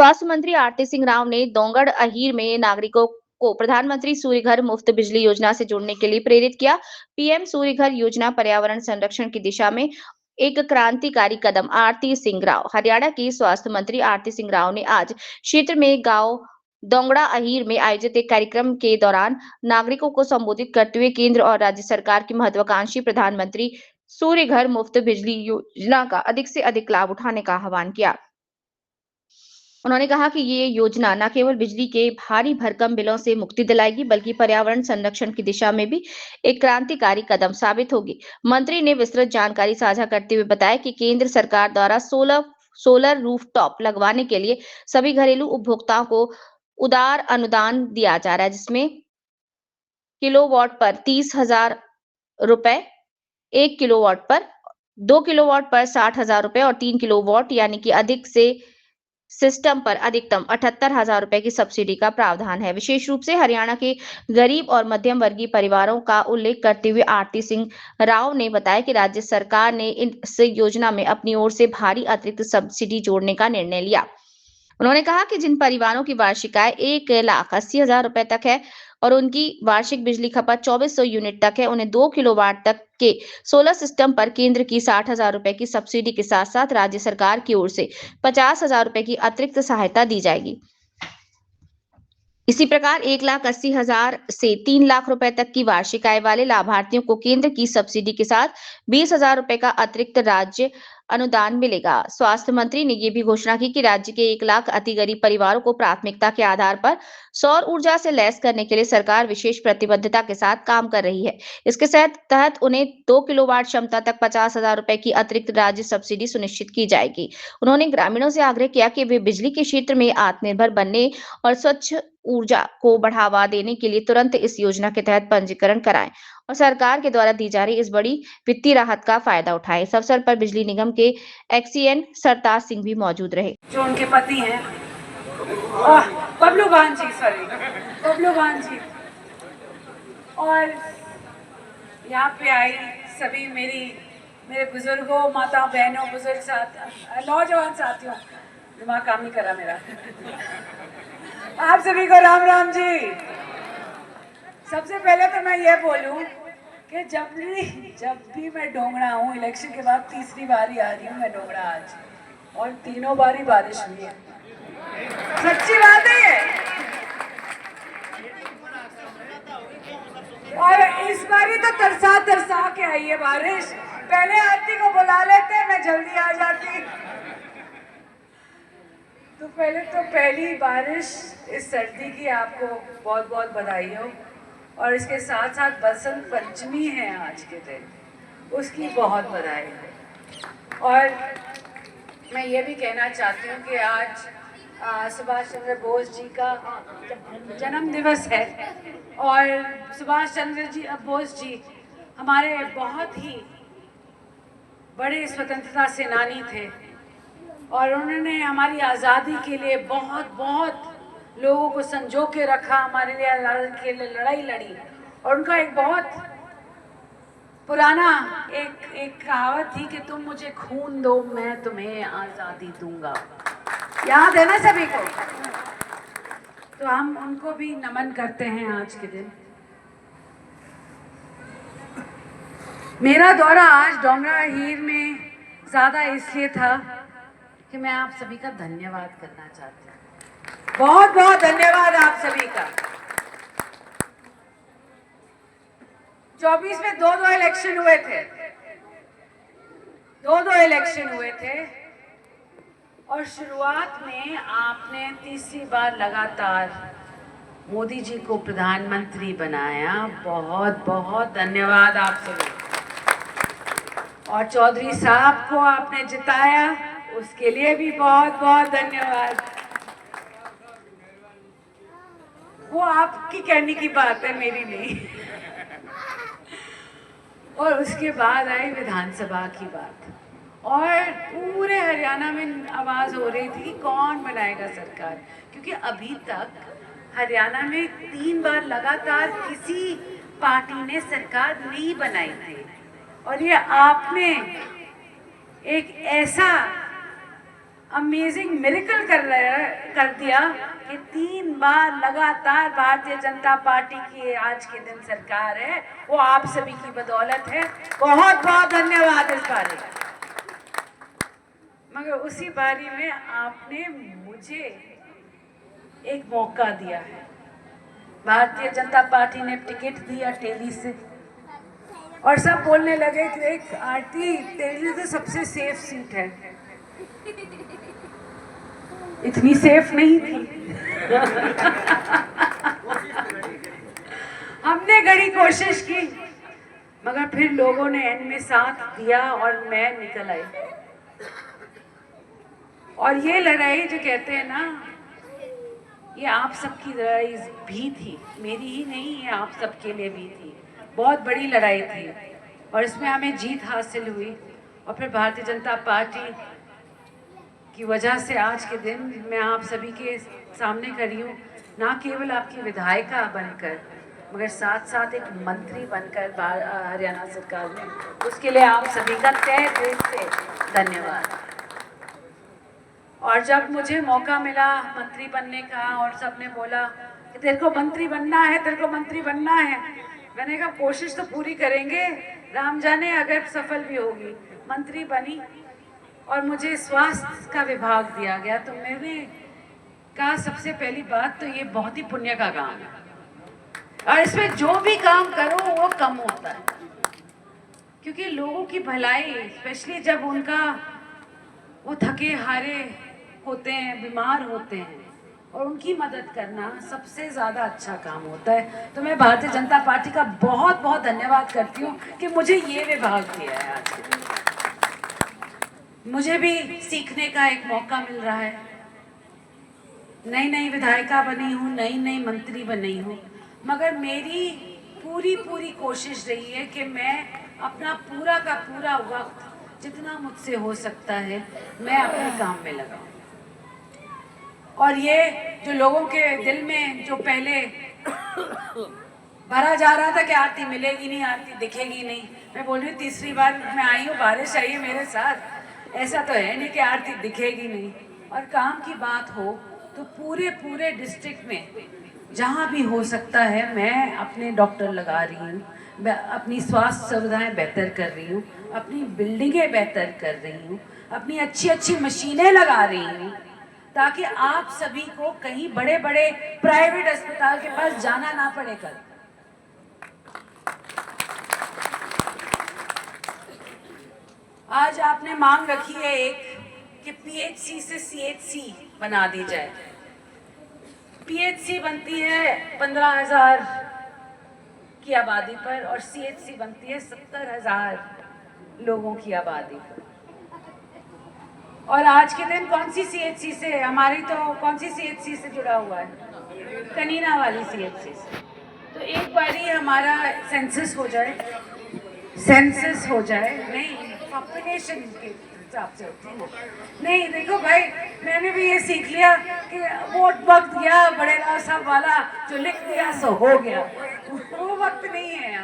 स्वास्थ्य मंत्री आरती सिंह राव ने दोंगड़ अहीर में नागरिकों को प्रधानमंत्री सूर्य घर मुफ्त बिजली योजना से जुड़ने के लिए प्रेरित किया। पीएम सूर्य घर योजना पर्यावरण संरक्षण की दिशा में एक क्रांतिकारी कदम। आरती सिंह राव हरियाणा की स्वास्थ्य मंत्री आरती सिंह राव ने आज क्षेत्र में गांव दोंगड़ा अहीर में आयोजित एक कार्यक्रम के दौरान नागरिकों को संबोधित करते हुए केंद्र और राज्य सरकार की महत्वाकांक्षी प्रधानमंत्री सूर्य घर मुफ्त बिजली योजना का अधिक से अधिक लाभ उठाने का आह्वान किया। उन्होंने कहा कि ये योजना न केवल बिजली के भारी भरकम बिलों से मुक्ति दिलाएगी, बल्कि पर्यावरण संरक्षण की दिशा में भी एक क्रांतिकारी कदम साबित होगी। मंत्री ने विस्तृत जानकारी साझा करते हुए बताया कि केंद्र सरकार द्वारा सोलर रूफटॉप लगवाने के लिए सभी घरेलू उपभोक्ताओं को उदार अनुदान दिया जा रहा है, जिसमें किलोवाट पर 30,000 रुपए, 1 किलोवाट पर, 2 किलोवाट पर 60,000 रुपए और 3 किलोवाट यानी कि अधिक से सिस्टम पर अधिकतम 78,000 रुपए की सब्सिडी का प्रावधान है। विशेष रूप से हरियाणा के गरीब और मध्यम वर्गीय परिवारों का उल्लेख करते हुए आरती सिंह राव ने बताया कि राज्य सरकार ने इस योजना में अपनी ओर से भारी अतिरिक्त सब्सिडी जोड़ने का निर्णय लिया। उन्होंने कहा कि जिन परिवारों की वार्षिक आय 1,80,000 रुपए तक है और उनकी वार्षिक बिजली खपत 2400 यूनिट तक है, उन्हें 2 किलोवाट तक के सोलर सिस्टम पर केंद्र की 60,000 रुपए की सब्सिडी के साथ साथ राज्य सरकार की ओर से 50,000 रुपए की अतिरिक्त सहायता दी जाएगी। इसी प्रकार 1,80,000 से 3 लाख रुपए तक की वार्षिक आय वाले लाभार्थियों को केंद्र की सब्सिडी के साथ 20,000 रुपए का अतिरिक्त राज्य अनुदान मिलेगा। स्वास्थ्य मंत्री ने ये भी घोषणा की कि राज्य के 1 लाख अति गरीब परिवारों को प्राथमिकता के आधार पर सौर ऊर्जा से लैस करने के लिए सरकार विशेष प्रतिबद्धता के साथ काम कर रही है। इसके तहत उन्हें 2 किलोवाट क्षमता तक 50,000 रुपए की अतिरिक्त राज्य सब्सिडी सुनिश्चित की जाएगी। उन्होंने ग्रामीणों से आग्रह किया कि वे बिजली के क्षेत्र में आत्मनिर्भर बनने और स्वच्छ ऊर्जा को बढ़ावा देने के लिए तुरंत इस योजना के तहत पंजीकरण कराएं और सरकार के द्वारा दी जा रही इस बड़ी वित्तीय राहत का फायदा उठाएं। इस अवसर पर बिजली निगम के एक्सीएन सरताज सिंह भी मौजूद रहे। जो उनके पति हैं बबलू भान जी और यहाँ पे आई सभी मेरे बुजुर्गों, माता बहनों, बुजुर्ग नौजवान साथियों, दिमाग काम नहीं करा मेरा। आप सभी को राम राम जी। सबसे पहले तो मैं ये बोलूं कि जब भी मैं डोंगड़ा हूँ, इलेक्शन के बाद तीसरी बार ही आ रही हूँ मैं डोंगड़ा आज, और तीनों बार ही बारिश हुई है। सच्ची बात है ये। और इस बार ही तो तरसा के आई है बारिश। पहले आरती को बुला लेते, मैं जल्दी आ जाती। तो पहली बारिश इस सर्दी की आपको बहुत बहुत बधाई हो, और इसके साथ साथ बसंत पंचमी है आज के दिन, उसकी बहुत बधाई हो। और मैं ये भी कहना चाहती हूँ कि आज सुभाष चंद्र बोस जी का जन्म दिवस है, और सुभाष चंद्र बोस जी हमारे बहुत ही बड़े स्वतंत्रता सेनानी थे, और उन्होंने हमारी आज़ादी के लिए बहुत लोगों को संजो के रखा, हमारे लिए आज़ादी के लिए लड़ाई लड़ी। और उनका एक बहुत पुराना एक कहावत थी कि तुम मुझे खून दो, मैं तुम्हें आज़ादी दूंगा। याद है ना सभी को? तो हम उनको भी नमन करते हैं आज के दिन। मेरा दौरा आज डोंगड़ा हीर में ज़्यादा इसलिए था कि मैं आप सभी का धन्यवाद करना चाहती हूँ। बहुत बहुत धन्यवाद आप सभी का। 24 में दो इलेक्शन हुए थे, और शुरुआत में आपने तीसरी बार लगातार मोदी जी को प्रधानमंत्री बनाया। बहुत बहुत धन्यवाद आप सभी। और चौधरी साहब को आपने जिताया, उसके लिए भी बहुत बहुत धन्यवाद। वो आपकी कहने की बात है, मेरी नहीं। और उसके बाद आई विधानसभा की बात, और पूरे हरियाणा में आवाज़ हो रही थी कि कौन बनाएगा सरकार, क्योंकि अभी तक हरियाणा में 3 बार लगातार किसी पार्टी ने सरकार नहीं बनाई थी। और ये आपने एक ऐसा अमेजिंग मिरेकल कर दिया कि 3 बार लगातार भारतीय जनता पार्टी की आज के दिन सरकार है, वो आप सभी की बदौलत है। बहुत बहुत धन्यवाद इस बारे। मगर उसी बारी में आपने मुझे एक मौका दिया है। भारतीय जनता पार्टी ने टिकट दिया टेली से, और सब बोलने लगे कि एक आरती टेली तो सबसे सेफ सीट है। इतनी सेफ नहीं थी। हमने बड़ी कोशिश की, मगर फिर लोगों ने एंड में साथ दिया और मैं निकल आई। और ये लड़ाई जो कहते हैं ना, ये आप सबकी लड़ाई भी थी, मेरी ही नहीं, ये आप सबके लिए भी थी। बहुत बड़ी लड़ाई थी और इसमें हमें जीत हासिल हुई। और फिर भारतीय जनता पार्टी की वजह से आज के दिन मैं आप सभी के सामने खड़ी हूँ, ना केवल आपकी विधायिका बनकर, मगर साथ साथ एक मंत्री बनकर हरियाणा सरकार में। उसके लिए आप सभी का तहे दिल से धन्यवाद। और जब मुझे मौका मिला मंत्री बनने का और सबने बोला कि तेरे को मंत्री बनना है, तेरे को मंत्री बनना है, मैंने कहा कोशिश तो पूरी करेंगे, राम जाने अगर सफल भी होगी। मंत्री बनी और मुझे स्वास्थ्य का विभाग दिया गया, तो मैंने कहा सबसे पहली बात तो ये बहुत ही पुण्य का काम है और इसमें जो भी काम करो वो कम होता है, क्योंकि लोगों की भलाई, स्पेशली जब उनका वो थके हारे होते हैं, बीमार होते हैं, और उनकी मदद करना सबसे ज़्यादा अच्छा काम होता है। तो मैं भारतीय जनता पार्टी का बहुत बहुत धन्यवाद करती हूँ कि मुझे ये विभाग दिया है। आज के दिन मुझे भी सीखने का एक मौका मिल रहा है। नई नई विधायिका बनी हूँ, नई नई मंत्री बनी हूँ, मगर मेरी पूरी कोशिश रही है कि मैं अपना पूरा का पूरा वक्त जितना मुझसे हो सकता है मैं अपने काम में लगाऊं। और ये जो लोगों के दिल में जो पहले भरा जा रहा था कि आरती मिलेगी नहीं, आरती दिखेगी नहीं, मैं बोल रही हूँ तीसरी बार मैं आई हूँ, बारिश आई है मेरे साथ, ऐसा तो है नहीं कि आरती दिखेगी नहीं। और काम की बात हो तो पूरे डिस्ट्रिक्ट में जहाँ भी हो सकता है मैं अपने डॉक्टर लगा रही हूँ, मैं अपनी स्वास्थ्य सुविधाएं बेहतर कर रही हूँ, अपनी बिल्डिंगें बेहतर कर रही हूँ, अपनी अच्छी मशीनें लगा रही हूँ, ताकि आप सभी को कहीं बड़े बड़े प्राइवेट अस्पताल के पास जाना ना पड़े। कर आज आपने मांग रखी है एक कि पीएचसी से सीएचसी बना दी जाए। पीएचसी बनती है 15,000 की आबादी पर और सीएचसी बनती है 70,000 लोगों की आबादी पर। और आज के दिन कौन सी सीएचसी से, हमारी तो कौन सी सीएचसी से जुड़ा हुआ है, कनीना वाली सीएचसी से। तो एक बारी हमारा सेंसस हो जाए, नहीं पॉपुलेशन के हिसाब से होती है। नहीं देखो भाई, मैंने भी ये सीख लिया कि वोट वक्त गया बड़े राव साहब वाला, जो लिख दिया सो हो गया, वो वक्त नहीं है।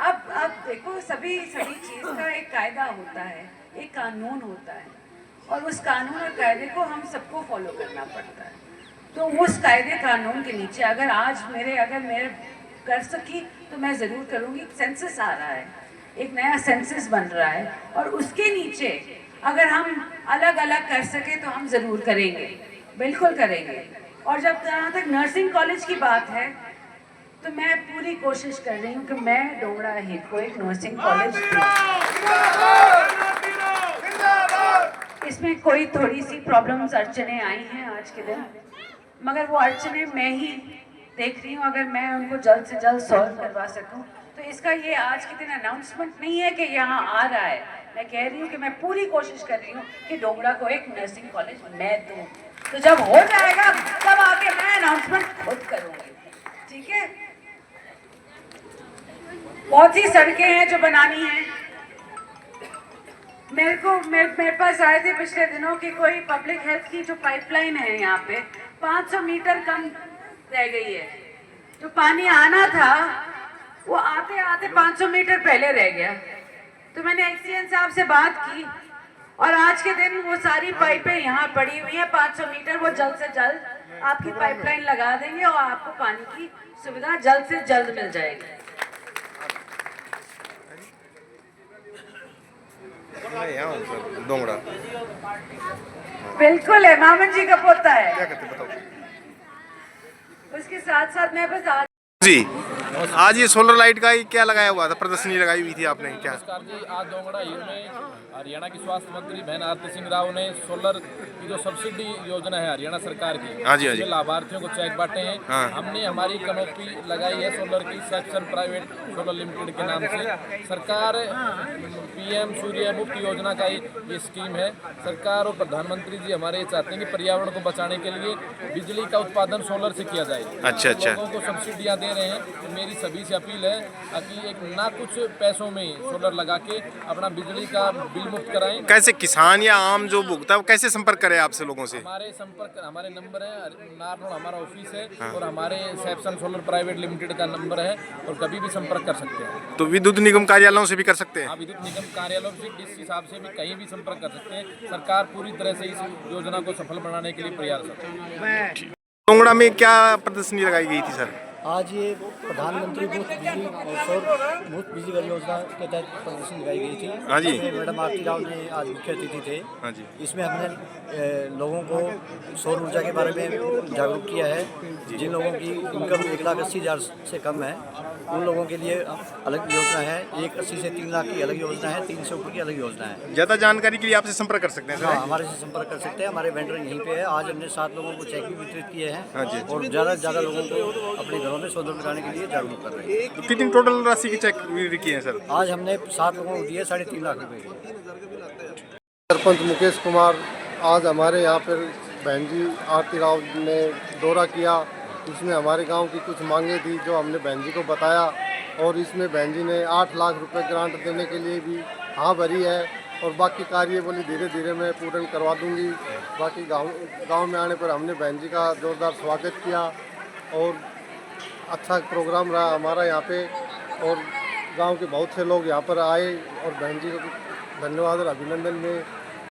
अब देखो सभी चीज का एक कायदा होता है, एक कानून होता है, और उस कानून और कायदे को हम सबको फॉलो करना पड़ता है। तो उस कायदे कानून के नीचे अगर मैं कर सकी तो मैं ज़रूर करूँगी। सेंसस आ रहा है, एक नया सेंसस बन रहा है, और उसके नीचे अगर हम अलग अलग कर सके तो हम ज़रूर करेंगे, बिल्कुल करेंगे। और जब जहाँ तक नर्सिंग कॉलेज की बात है तो मैं पूरी कोशिश कर रही हूँ कि मैं डोगरा हिल को एक नर्सिंग कॉलेज दूँ। इसमें कोई थोड़ी सी प्रॉब्लम्स अड़चने आई हैं आज के दिन, मगर वो अड़चने मैं ही देख रही हूँ, अगर मैं उनको जल्द से जल्द सॉल्व करवा सकूँ। तो इसका ये आज के दिन अनाउंसमेंट नहीं है कि यहाँ आ रहा है, मैं कह रही हूँ कि मैं पूरी कोशिश कर रही हूँ कि डोगरा को एक नर्सिंग कॉलेज मैं दूँ। तो जब हो जाएगा तब आके मैं अनाउंसमेंट खुद करूँगी, ठीक है। बहुत सी सड़कें हैं जो बनानी है। मेरे पास आए थे पिछले दिनों की कोई पब्लिक हेल्थ की जो पाइपलाइन है यहाँ पे 500 मीटर कम रह गई है। जो पानी आना था वो आते आते 500 मीटर पहले रह गया। तो मैंने एक्सीएन साहब से बात की और आज के दिन वो सारी पाइपें यहाँ पड़ी हुई हैं 500 मीटर, वो जल्द से जल्द आपकी पाइपलाइन लगा देंगे और आपको पानी की सुविधा जल्द से जल्द मिल जाएगी। दोंगड़ा बिल्कुल है, मामन जी का पोता है। क्या करते बताओ उसके साथ साथ मैं बस जी। आज ये सोलर लाइट का ही क्या लगाया हुआ था, प्रदर्शनी लगाई हुई थी आपने क्या? नमस्कार जी, आज दोंगड़ा हीर में हरियाणा की स्वास्थ्य मंत्री बहन आरती सिंह राव ने सोलर की जो सब्सिडी योजना है हरियाणा सरकार की, हाँ जी, हाँ जी। उसमें लाभार्थियों को चेक बांटे हैं। हाँ। हमने हमारी कनोपी लगाई है सोलर की, सेक्शन प्राइवेट सोलर लिमिटेड के नाम से। सरकार पीएम सूर्य मुफ्त योजना का ये स्कीम है। सरकार और प्रधानमंत्री जी हमारे चाहते हैं कि पर्यावरण को बचाने के लिए बिजली का उत्पादन सोलर से किया जाए। अच्छा, अच्छा। लोगों को सब्सिडियाँ दे रहे हैं, तो मेरी सभी से अपील है कि एक ना कुछ पैसों में सोलर लगा के अपना बिजली का बिल मुक्त कराएं। कैसे किसान या आम जो भुगता है वो कैसे संपर्क करे आपसे लोगों से? हमारे नंबर है, नारनौल हमारा ऑफिस है। हाँ। और हमारे सैमसंग सोलर प्राइवेट लिमिटेड का नंबर है, और कभी भी संपर्क कर सकते हैं। तो विद्युत निगम कार्यालयों से भी कर सकते हैं? हाँ, विद्युत निगम कार्यालयों से इस हिसाब से भी कहीं भी संपर्क कर सकते हैं। सरकार पूरी तरह से इस योजना को सफल बनाने के लिए प्रयासरत है। दोंगड़ा में क्या प्रदर्शनी लगाई गई थी सर? आज ये प्रधानमंत्री मुफ्त बिजली और सौर मुफ्त बिजली घर योजना के तहत प्रदर्शनी लगाई गई थी। हाँ जी। इसमें मैडम आरती राव ने आज मुख्य अतिथि थे। हाँ जी। इसमें हमने लोगों को सौर ऊर्जा के बारे में जागरूक किया है। जिन लोगों की इनकम 1,80,000 से कम है, उन लोगों के लिए अलग योजना है। 1,80,000 से 3 लाख की अलग योजना है, 3 से ऊपर की अलग योजना है। ज़्यादा जानकारी के लिए आपसे संपर्क कर सकते हैं हाँ, सर? हमारे से संपर्क कर सकते हैं। हमारे वेंडर यहीं पे है। आज हमने 7 लोगों को चेक भी वितरित किए हैं। हाँ जी। और ज़्यादा से ज़्यादा लोगों को अपने घरों में सोलर लगाने के लिए जागरूक कर रहे हैं। तो कितनी टोटल राशि की चेक किए हैं सर? आज हमने 7 लोगों को दिए 3.5 लाख रुपए के। सरपंच मुकेश कुमार, आज हमारे यहाँ पर बहन जी आरती राव ने दौरा किया। उसमें हमारे गांव की कुछ मांगे थी जो हमने बहन जी को बताया, और इसमें बहन जी ने 8 लाख रुपए ग्रांट देने के लिए भी हाँ भरी है। और बाकी कार्य बोली धीरे धीरे मैं पूर्ण करवा दूंगी। बाकी गांव में आने पर हमने बहन जी का जोरदार स्वागत किया, और अच्छा प्रोग्राम रहा हमारा यहाँ पे। और गांव के बहुत से लोग यहाँ पर आए और बहन जी को धन्यवाद और अभिनंदन में